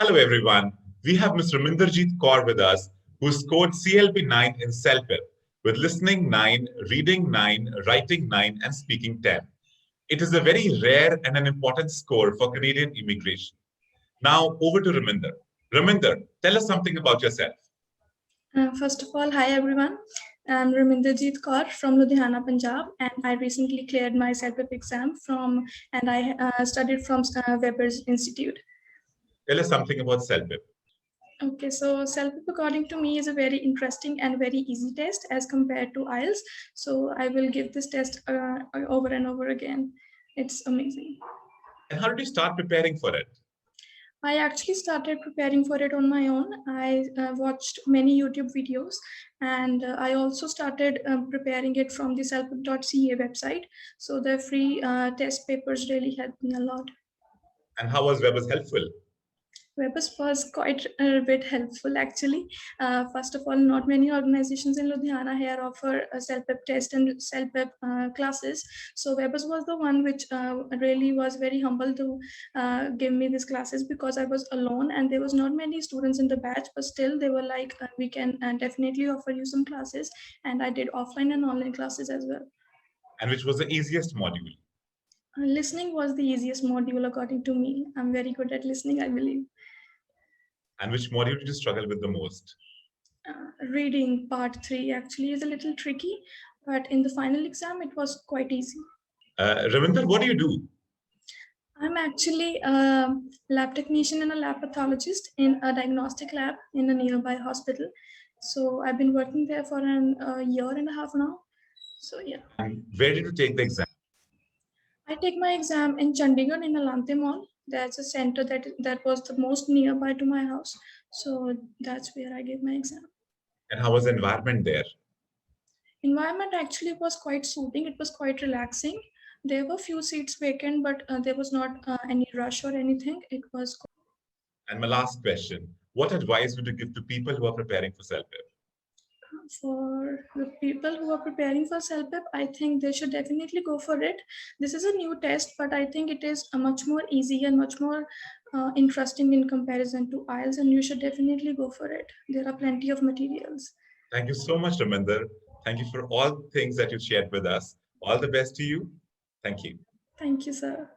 Hello everyone. We have Mr. Ramaniderjit Kaur with us, who scored CLB 9 in CELPIP with listening 9, reading 9, writing 9, and speaking 10. It is a very rare and an important score for Canadian immigration. Now over to Raminder. Raminder, tell us something about yourself. First of all, hi everyone. I'm Ramaniderjit Kaur from Ludhiana, Punjab, and I recently cleared my CELPIP exam and I studied from Webberz Institute. Tell us something about CELPIP. Okay, so CELPIP, according to me, is a very interesting and very easy test as compared to IELTS. So I will give this test over and over again. It's amazing. And how did you start preparing for it? I actually started preparing for it on my own. I watched many YouTube videos, and I also started preparing it from the CELPIP.ca website. So the free test papers really helped me a lot. And how was Webberz helpful? Webberz was quite a bit helpful actually. First of all, not many organizations in Ludhiana here offer a CELPIP test and CELPIP classes. So Webberz was the one which really was very humble to give me these classes because I was alone and there was not many students in the batch, but still they were like, we can definitely offer you some classes. And I did offline and online classes as well. And which was the easiest module? Listening was the easiest module according to me. I'm very good at listening, I believe. And which module did you struggle with the most? Reading part 3 actually is a little tricky, but in the final exam it was quite easy. Ravinder, what do you do? I'm actually a lab technician and a lab pathologist in a diagnostic lab in a nearby hospital. So I've been working there for a year and a half now. So yeah. And where did you take the exam? I take my exam in Chandigarh in Alante Mall. That's a center that was the most nearby to my house. So that's where I gave my exam. And how was the environment there? Environment actually was quite soothing. It was quite relaxing. There were few seats vacant, but there was not any rush or anything. It was. And my last question, what advice would you give to people who are preparing for CELPIP? For the people who are preparing for CELPIP, I think they should definitely go for it. This is a new test, but I think it is a much more easy and much more interesting in comparison to IELTS, and you should definitely go for it. There are plenty of materials. Thank you so much, Raminder. Thank you for all things that you shared with us. All the best to you. Thank you. Thank you, sir.